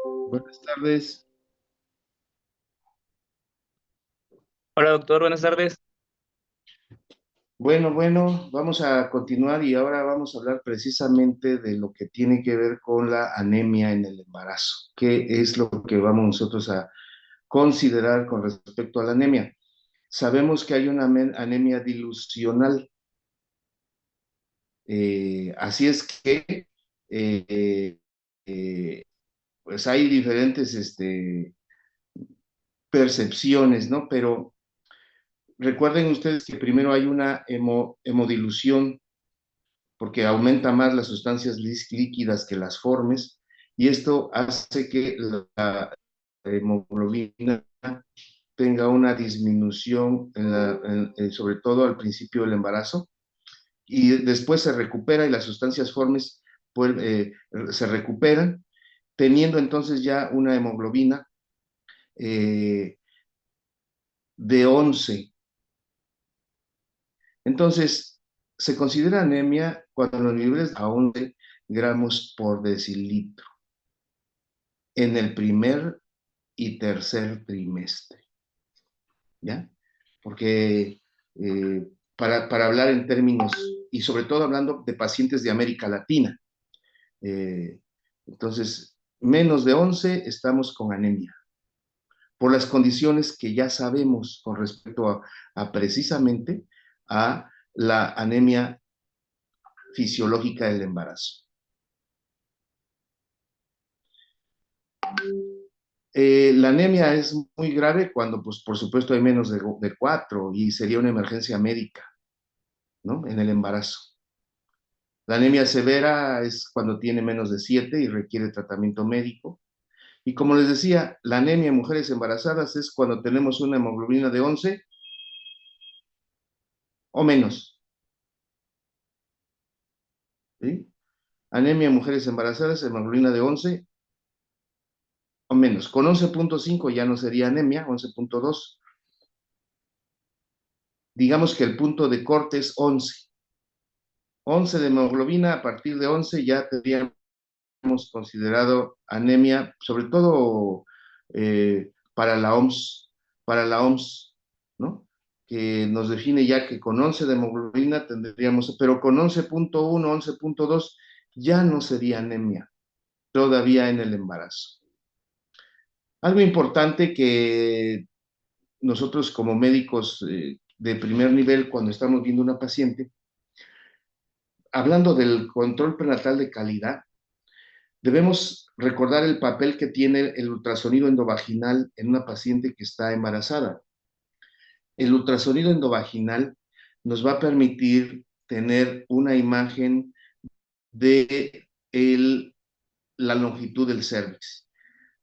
Buenas tardes. Hola doctor, buenas tardes. Bueno, vamos a continuar y ahora vamos a hablar precisamente de lo que tiene que ver con la anemia en el embarazo. ¿Qué es lo que vamos nosotros a considerar con respecto a la anemia? Sabemos que hay una anemia dilucional. Así es que eh, eh, pues hay diferentes percepciones, ¿no? Pero recuerden ustedes que primero hay una hemodilución porque aumenta más las sustancias líquidas que las formes, y esto hace que la hemoglobina tenga una disminución, sobre todo al principio del embarazo, y después se recupera y las sustancias formes se recuperan, teniendo entonces ya una hemoglobina eh, de 11. Entonces, se considera anemia cuando los niveles a 11 gramos por decilitro en el primer y tercer trimestre, ¿ya? Porque para hablar en términos, y sobre todo hablando de pacientes de América Latina, eh, entonces, menos de 11 estamos con anemia, por las condiciones que ya sabemos con respecto a precisamente a la anemia fisiológica del embarazo. La anemia es muy grave cuando, pues, por supuesto, hay menos de 4 y sería una emergencia médica, ¿no? En el embarazo. La anemia severa es cuando tiene menos de 7 y requiere tratamiento médico. Y como les decía, la anemia en mujeres embarazadas es cuando tenemos una hemoglobina de 11 o menos, ¿sí? Anemia en mujeres embarazadas, hemoglobina de 11 o menos. Con 11,5 ya no sería anemia, 11,2. Digamos que el punto de corte es 11. 11 de hemoglobina, a partir de 11 ya tendríamos considerado anemia, sobre todo para la OMS, ¿no? Que nos define ya que con 11 de hemoglobina tendríamos, pero con 11,1, 11,2 ya no sería anemia, todavía en el embarazo. Algo importante que nosotros como médicos de primer nivel, cuando estamos viendo una paciente, hablando del control prenatal de calidad, debemos recordar el papel que tiene el ultrasonido endovaginal en una paciente que está embarazada. El ultrasonido endovaginal nos va a permitir tener una imagen de la longitud del cervix.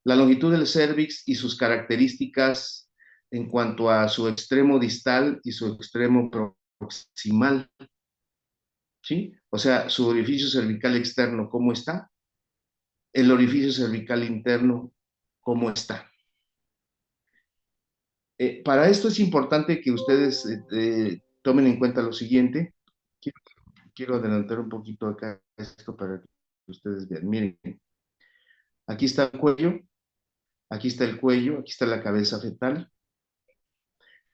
La longitud del cervix y sus características en cuanto a su extremo distal y su extremo proximal, ¿sí? O sea, su orificio cervical externo, ¿cómo está? El orificio cervical interno, ¿cómo está? Para esto es importante que ustedes tomen en cuenta lo siguiente. Quiero, quiero adelantar un poquito acá esto para que ustedes vean. Miren, aquí está el cuello, aquí está el cuello, aquí está la cabeza fetal.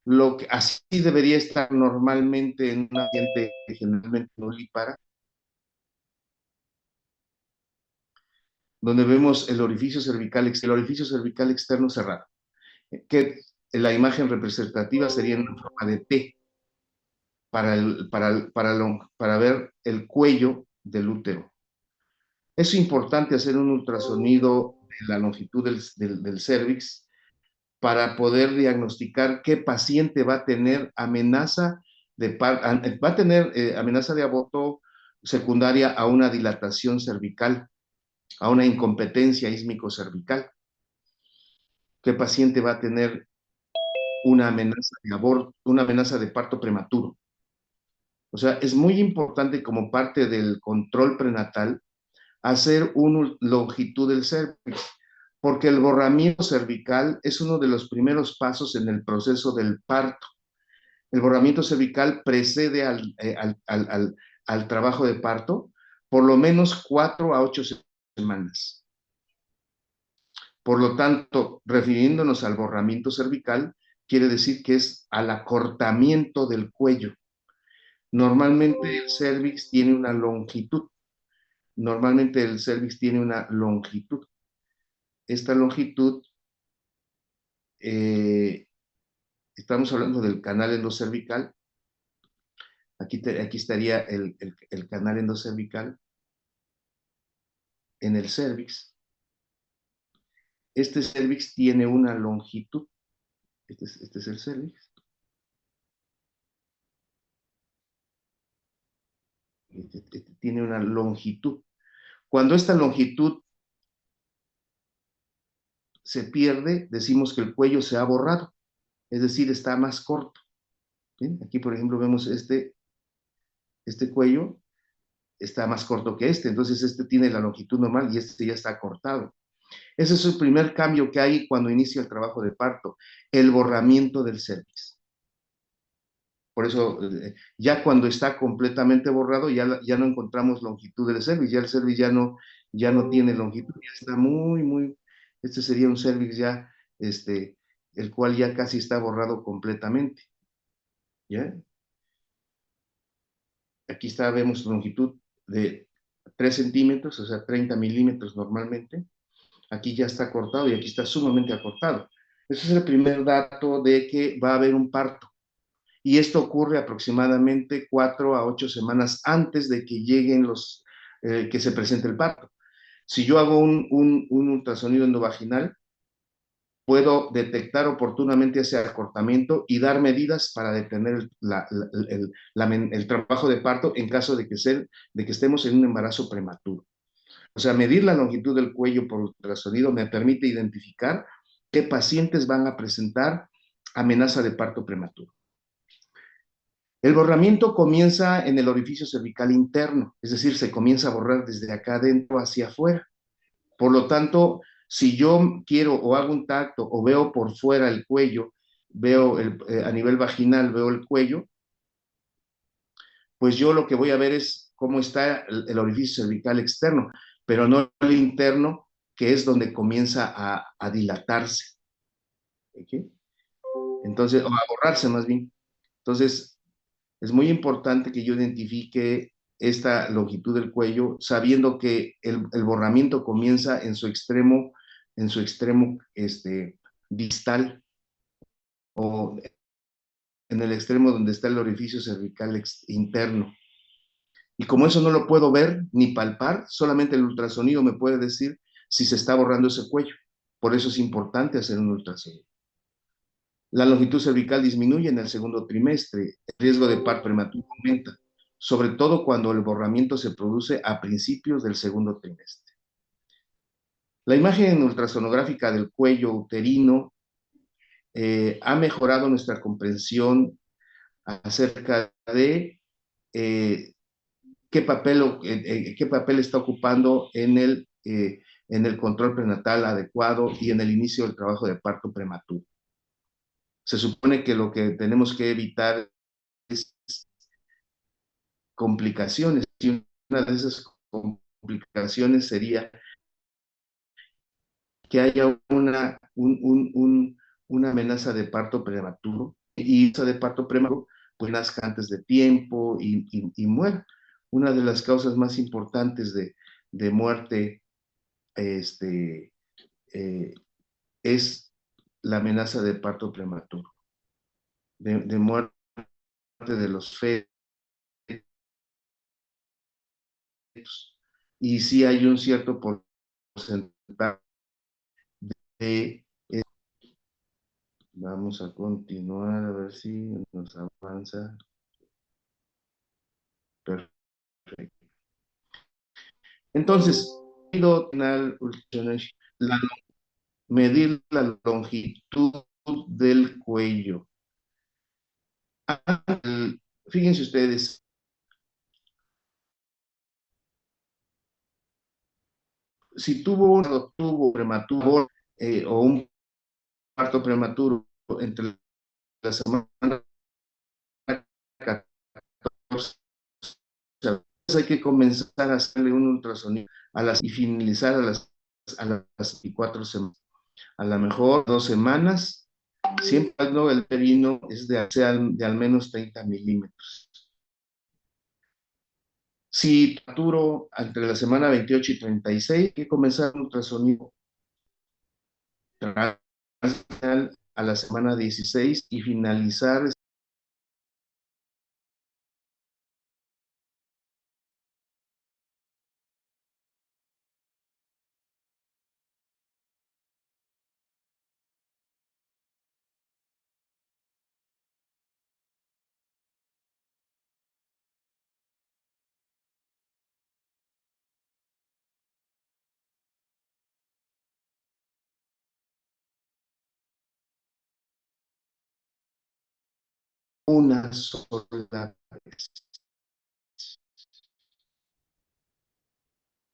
Lo que así debería estar normalmente en un paciente generalmente nulípara, donde vemos el orificio cervical externo cerrado, que la imagen representativa sería en una forma de T para ver el cuello del útero. Es importante hacer un ultrasonido de la longitud del cervix para poder diagnosticar qué paciente va a tener amenaza de aborto secundaria a una dilatación cervical, a una incompetencia ísmico-cervical. ¿Qué paciente va a tener una amenaza de aborto, una amenaza de parto prematuro? O sea, es muy importante como parte del control prenatal hacer una longitud del cervix, porque el borramiento cervical es uno de los primeros pasos en el proceso del parto. El borramiento cervical precede al trabajo de parto por lo menos 4 a 8 semanas. Por lo tanto, refiriéndonos al borramiento cervical, quiere decir que es al acortamiento del cuello. Normalmente el cervix tiene una longitud. Normalmente el cervix tiene una longitud. Esta longitud, eh, estamos hablando del canal endocervical. Aquí estaría el canal endocervical en el cervix. Este cervix tiene una longitud. Este es el cervix. Este tiene una longitud. Cuando esta longitud se pierde, decimos que el cuello se ha borrado, es decir, está más corto. ¿Bien? Aquí, por ejemplo, vemos este cuello está más corto que entonces este tiene la longitud normal y este ya está cortado. Ese es el primer cambio que hay cuando inicia el trabajo de parto, el borramiento del cervix. Por eso, ya cuando está completamente borrado, ya no encontramos longitud del cervix, ya el cervix ya no tiene longitud, ya está este sería un cervix ya, el cual ya casi está borrado completamente. ¿Ya? Aquí está, vemos longitud de 3 centímetros, o sea, 30 milímetros normalmente. Aquí ya está cortado y aquí está sumamente acortado. Ese es el primer dato de que va a haber un parto. Y esto ocurre aproximadamente 4 a 8 semanas antes de que lleguen que se presente el parto. Si yo hago un ultrasonido endovaginal, puedo detectar oportunamente ese acortamiento y dar medidas para detener el trabajo de parto en caso de que estemos en un embarazo prematuro. O sea, medir la longitud del cuello por ultrasonido me permite identificar qué pacientes van a presentar amenaza de parto prematuro. El borramiento comienza en el orificio cervical interno, es decir, se comienza a borrar desde acá adentro hacia afuera. Por lo tanto, si yo quiero o hago un tacto o veo por fuera el cuello, a nivel vaginal, veo el cuello, pues yo lo que voy a ver es cómo está el orificio cervical externo, pero no el interno, que es donde comienza a dilatarse. ¿Okay? Entonces, o a borrarse más bien. Entonces, es muy importante que yo identifique esta longitud del cuello, sabiendo que el borramiento comienza en su extremo distal o en el extremo donde está el orificio cervical interno. Y como eso no lo puedo ver ni palpar, solamente el ultrasonido me puede decir si se está borrando ese cuello. Por eso es importante hacer un ultrasonido. La longitud cervical disminuye en el segundo trimestre, el riesgo de parto prematuro aumenta, sobre todo cuando el borramiento se produce a principios del segundo trimestre. La imagen ultrasonográfica del cuello uterino ha mejorado nuestra comprensión acerca de qué papel está ocupando en el control prenatal adecuado y en el inicio del trabajo de parto prematuro. Se supone que lo que tenemos que evitar es complicaciones. Y una de esas complicaciones sería que haya una amenaza de parto prematuro y esa de parto prematuro pues nazca antes de tiempo y muera. Una de las causas más importantes de muerte es la amenaza de parto prematuro, de muerte de los fetos. Y sí hay un cierto porcentaje de... Vamos a continuar a ver si nos avanza. Perfecto. Entonces, medir la longitud del cuello. Fíjense ustedes, si tuvo prematuro o un parto prematuro entre la semana 14, hay que comenzar a hacerle un ultrasonido y finalizar a las 24 semanas. A lo mejor 2 semanas, siempre cuando el perino es sea de al menos 30 milímetros. Si saturo entre la semana 28 y 36, hay que comenzar un ultrasonido a la semana 16 y finalizar una sola vez.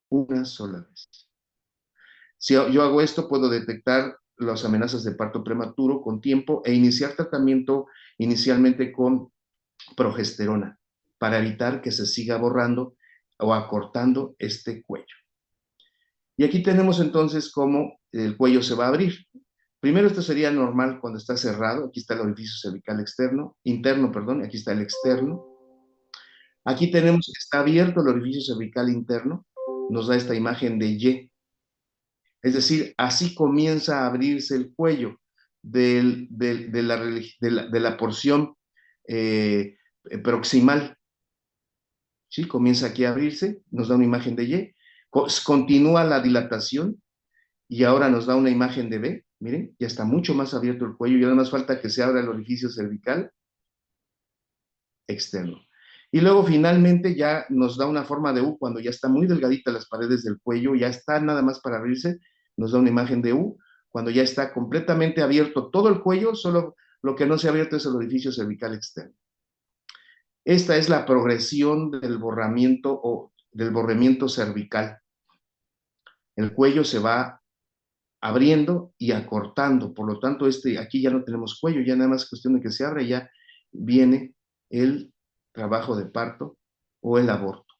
Una sola vez. Si yo hago esto, puedo detectar las amenazas de parto prematuro con tiempo e iniciar tratamiento inicialmente con progesterona para evitar que se siga borrando o acortando este cuello. Y aquí tenemos entonces cómo el cuello se va a abrir. Primero, esto sería normal cuando está cerrado. Aquí está el orificio cervical externo, interno, perdón, aquí está el externo. Aquí tenemos que está abierto el orificio cervical interno, nos da esta imagen de Y. Es decir, así comienza a abrirse el cuello de la porción proximal. ¿Sí? Comienza aquí a abrirse, nos da una imagen de Y. Continúa la dilatación y ahora nos da una imagen de B. Miren, ya está mucho más abierto el cuello y ahora más falta que se abra el orificio cervical externo. Y luego finalmente ya nos da una forma de U cuando ya está muy delgadita las paredes del cuello, ya está nada más para abrirse, nos da una imagen de U. Cuando ya está completamente abierto todo el cuello, solo lo que no se ha abierto es el orificio cervical externo. Esta es la progresión del borramiento o del borramiento cervical. El cuello se va abriendo y acortando, por lo tanto, aquí ya no tenemos cuello, ya nada más es cuestión de que se abra y ya viene el trabajo de parto o el aborto.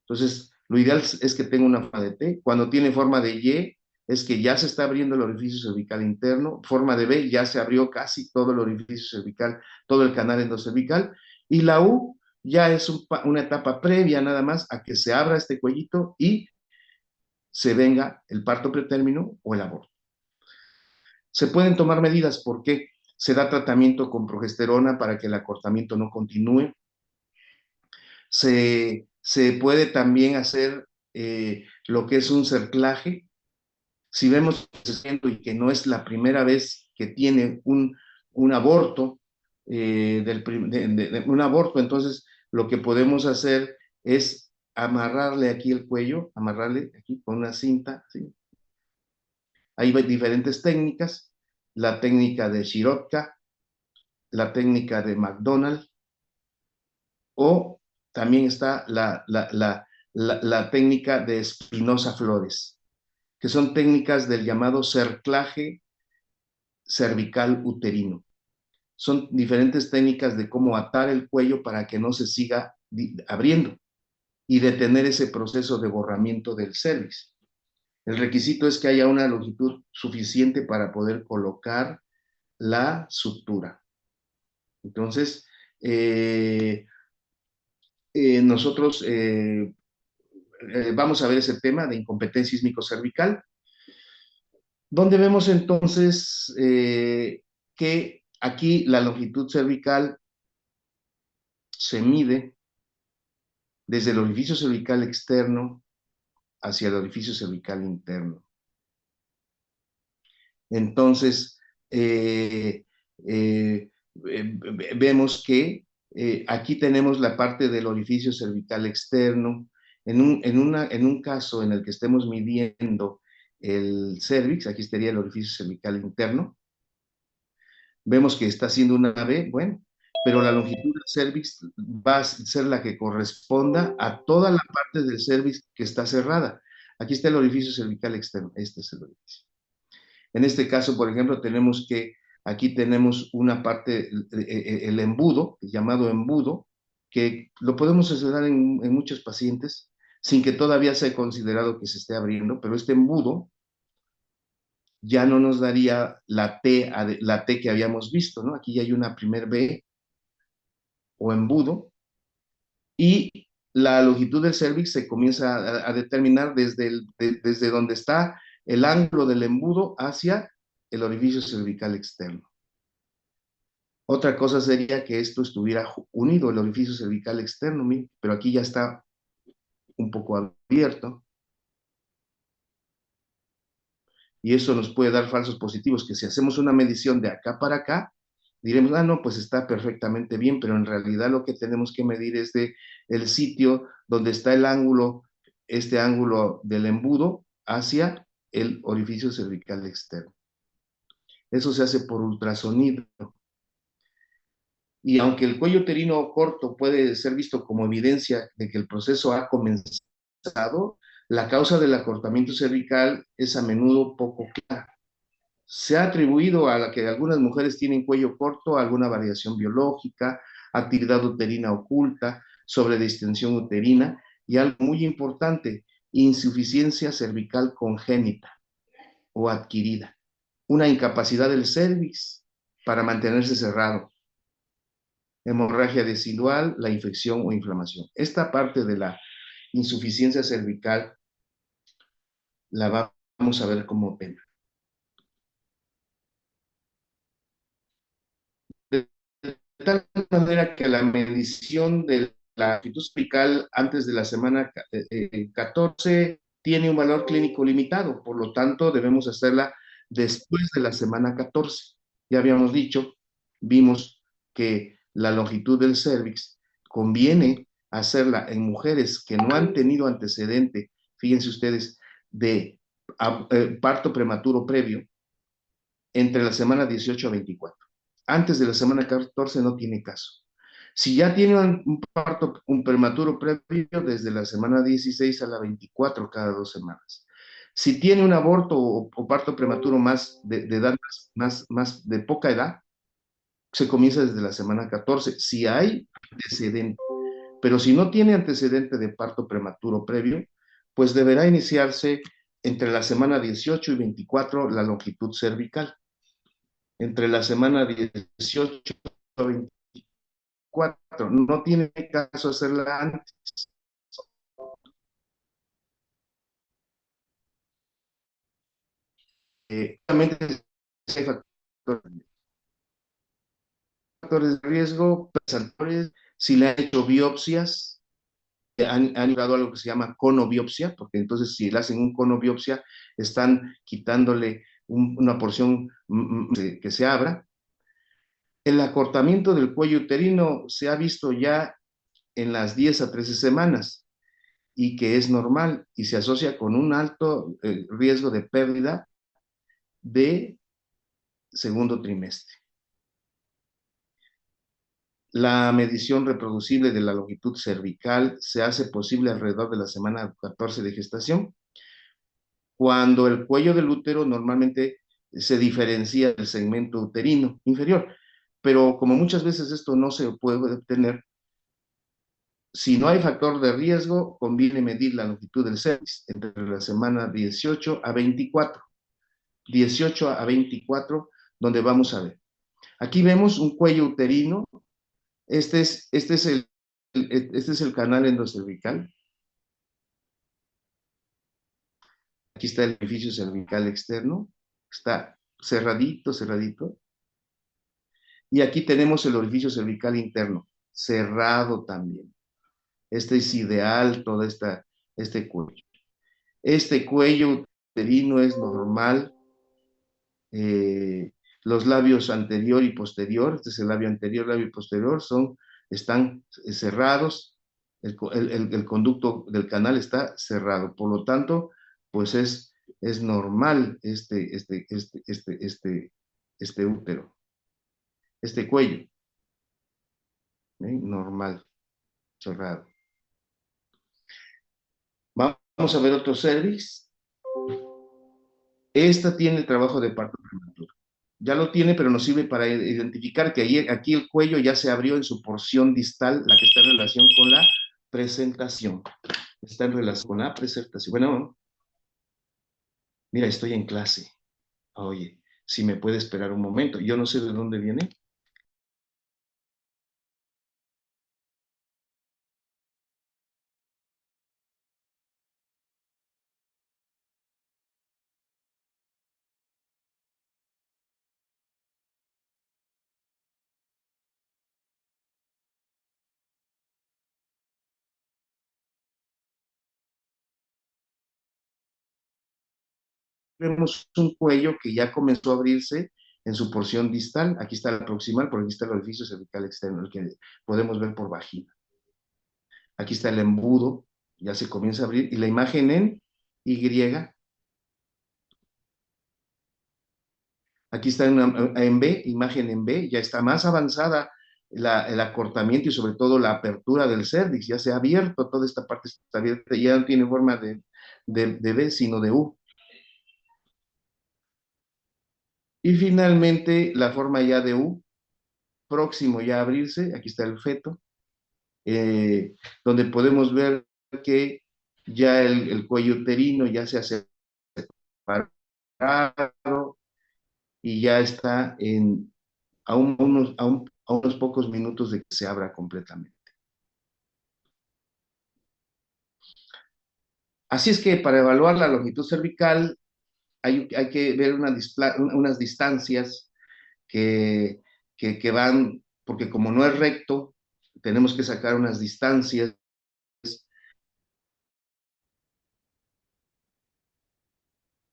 Entonces, lo ideal es que tenga una forma de T. Cuando tiene forma de Y, es que ya se está abriendo el orificio cervical interno. Forma de B, ya se abrió casi todo el orificio cervical, todo el canal endocervical. Y la U ya es una etapa previa nada más a que se abra este cuellito y se venga el parto pretérmino o el aborto. Se pueden tomar medidas porque se da tratamiento con progesterona para que el acortamiento no continúe. Se puede también hacer lo que es un cerclaje. Si vemos y que no es la primera vez que tiene un aborto, un aborto, entonces lo que podemos hacer es amarrarle aquí el cuello, amarrarle aquí con una cinta, ¿sí? Hay diferentes técnicas, la técnica de Shirotka, la técnica de McDonald, o también está la técnica de Espinosa Flores, que son técnicas del llamado cerclaje cervical uterino. Son diferentes técnicas de cómo atar el cuello para que no se siga abriendo y detener ese proceso de borramiento del cervix. El requisito es que haya una longitud suficiente para poder colocar la sutura. Entonces, nosotros vamos a ver ese tema de incompetencia sísmico-cervical, donde vemos entonces que aquí la longitud cervical se mide desde el orificio cervical externo hacia el orificio cervical interno. Entonces, vemos que aquí tenemos la parte del orificio cervical externo. En un caso en el que estemos midiendo el cervix, aquí estaría el orificio cervical interno, vemos que está haciendo una B, bueno, pero la longitud del cervix va a ser la que corresponda a toda la parte del cervix que está cerrada. Aquí está el orificio cervical externo, este es el orificio. En este caso, por ejemplo, aquí tenemos una parte, el embudo, llamado embudo, que lo podemos hacer en muchos pacientes sin que todavía sea considerado que se esté abriendo, pero este embudo ya no nos daría la T que habíamos visto, ¿no? Aquí ya hay una primer B o embudo, y la longitud del cervix se comienza a determinar desde donde está el ángulo del embudo hacia el orificio cervical externo. Otra cosa sería que esto estuviera unido, el orificio cervical externo, pero aquí ya está un poco abierto, y eso nos puede dar falsos positivos, que si hacemos una medición de acá para acá, diremos, ah, no, pues está perfectamente bien, pero en realidad lo que tenemos que medir es el sitio donde está el ángulo, este ángulo del embudo hacia el orificio cervical externo. Eso se hace por ultrasonido. Y aunque el cuello uterino corto puede ser visto como evidencia de que el proceso ha comenzado, la causa del acortamiento cervical es a menudo poco clara. Se ha atribuido a la que algunas mujeres tienen cuello corto a alguna variación biológica, actividad uterina oculta, sobredistensión uterina y algo muy importante, insuficiencia cervical congénita o adquirida, una incapacidad del cervix para mantenerse cerrado, hemorragia decidual, la infección o inflamación. Esta parte de la insuficiencia cervical la vamos a ver como tema. De tal manera que la medición de la actitud cervical antes de la semana 14 tiene un valor clínico limitado, por lo tanto debemos hacerla después de la semana 14. Ya habíamos dicho, vimos que la longitud del cervix conviene hacerla en mujeres que no han tenido antecedente, fíjense ustedes, de parto prematuro previo entre la semana 18 a 24. Antes de la semana 14 no tiene caso. Si ya tiene un parto, un prematuro previo, desde la semana 16 a la 24 cada 2 semanas. Si tiene un aborto o parto prematuro más de edad más de poca edad, se comienza desde la semana 14, si hay antecedente. Pero si no tiene antecedente de parto prematuro previo, pues deberá iniciarse entre la semana 18 y 24 la longitud cervical. Entre la semana 18 a 24. No tiene caso hacerla antes. Solamente hay factores de riesgo, presentadores, si le han hecho biopsias, han llegado a algo que se llama conobiopsia, porque entonces si le hacen un conobiopsia, están quitándole una porción que se abra. El acortamiento del cuello uterino se ha visto ya en las 10 a 13 semanas y que es normal y se asocia con un alto riesgo de pérdida de segundo trimestre. La medición reproducible de la longitud cervical se hace posible alrededor de la semana 14 de gestación, cuando el cuello del útero normalmente se diferencia del segmento uterino inferior. Pero como muchas veces esto no se puede obtener, si no hay factor de riesgo, conviene medir la longitud del cervix entre la semana 18 a 24. 18 a 24, donde vamos a ver. Aquí vemos un cuello uterino. Este es el canal endocervical. Aquí está el orificio cervical externo. Está cerradito, cerradito. Y aquí tenemos el orificio cervical interno, cerrado también. Este es ideal, todo este cuello. Este cuello uterino es normal. Los labios anterior y posterior, este es el labio anterior, labio y posterior, están cerrados, el conducto del canal está cerrado, por lo tanto, pues es normal este útero, este cuello, normal, cerrado. Vamos a ver otro cervix. Esta tiene trabajo de parto prematuro. Ya lo tiene, pero nos sirve para identificar que aquí el cuello ya se abrió en su porción distal, la que está en relación con la presentación. Está en relación con la presentación. Bueno, mira, estoy en clase. Oye, si me puede esperar un momento, yo no sé de dónde viene. Vemos un cuello que ya comenzó a abrirse en su porción distal. Aquí está el proximal, por aquí está el orificio cervical externo, el que podemos ver por vagina. Aquí está el embudo, ya se comienza a abrir, y la imagen en Y. Aquí está en B, imagen en B, ya está más avanzada el acortamiento y sobre todo la apertura del cérvix, ya se ha abierto, toda esta parte está abierta, ya no tiene forma de B, sino de U. Y finalmente la forma ya de U, próximo ya a abrirse, aquí está el feto, donde podemos ver que ya el cuello uterino ya se hace separado y ya está a unos pocos minutos de que se abra completamente. Así es que para evaluar la longitud cervical hay que ver unas distancias que, que van, porque como no es recto, tenemos que sacar unas distancias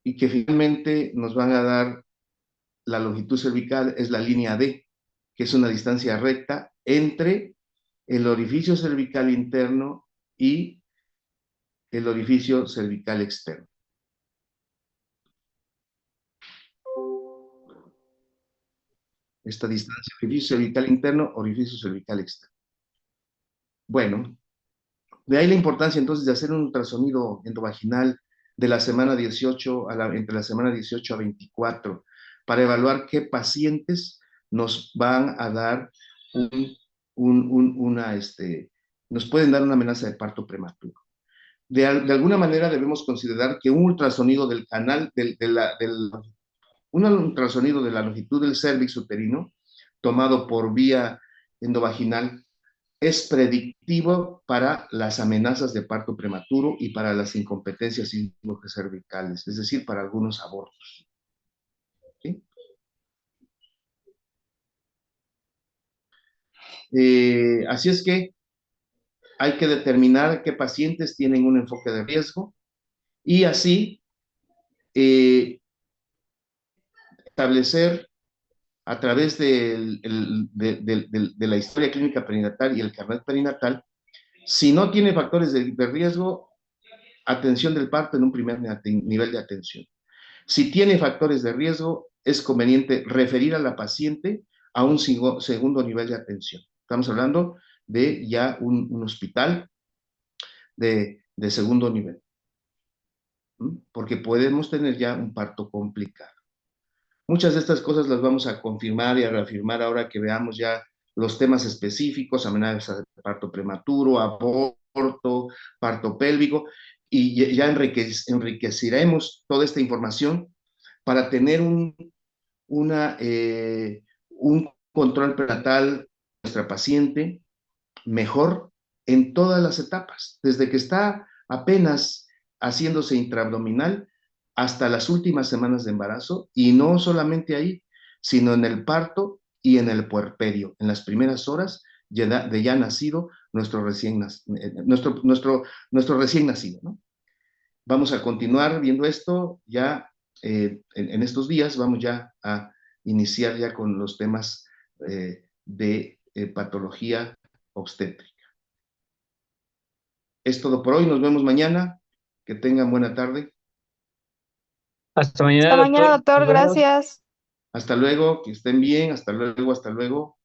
y que finalmente nos van a dar la longitud cervical, es la línea D, que es una distancia recta entre el orificio cervical interno y el orificio cervical externo. Esta distancia, orificio cervical interno, orificio cervical externo. Bueno, de ahí la importancia entonces de hacer un ultrasonido endovaginal de la semana 18 entre la semana 18 a 24 para evaluar qué pacientes nos van a dar nos pueden dar una amenaza de parto prematuro. De alguna manera debemos considerar que un ultrasonido del canal, un ultrasonido de la longitud del cérvix uterino, tomado por vía endovaginal, es predictivo para las amenazas de parto prematuro y para las incompetencias cervicales, es decir, para algunos abortos. ¿Sí? Así es que hay que determinar qué pacientes tienen un enfoque de riesgo y así establecer a través de la historia clínica perinatal y el carnet perinatal, si no tiene factores de riesgo, atención del parto en un primer nivel de atención. Si tiene factores de riesgo, es conveniente referir a la paciente a un segundo nivel de atención. Estamos hablando de ya un hospital de segundo nivel, porque podemos tener ya un parto complicado. Muchas de estas cosas las vamos a confirmar y a reafirmar ahora que veamos ya los temas específicos, amenazas de parto prematuro, aborto, parto pélvico, y ya enriqueceremos toda esta información para tener un control prenatal de nuestra paciente mejor en todas las etapas, desde que está apenas haciéndose intraabdominal hasta las últimas semanas de embarazo, y no solamente ahí, sino en el parto y en el puerperio, en las primeras horas de ya nacido nuestro recién nacido, ¿no? Vamos a continuar viendo esto ya en estos días, vamos ya a iniciar ya con los temas de patología obstétrica. Es todo por hoy, nos vemos mañana, que tengan buena tarde. Hasta mañana, Hasta mañana, doctor. doctor. Nos vemos. Gracias. Hasta luego, que estén bien, hasta luego, hasta luego.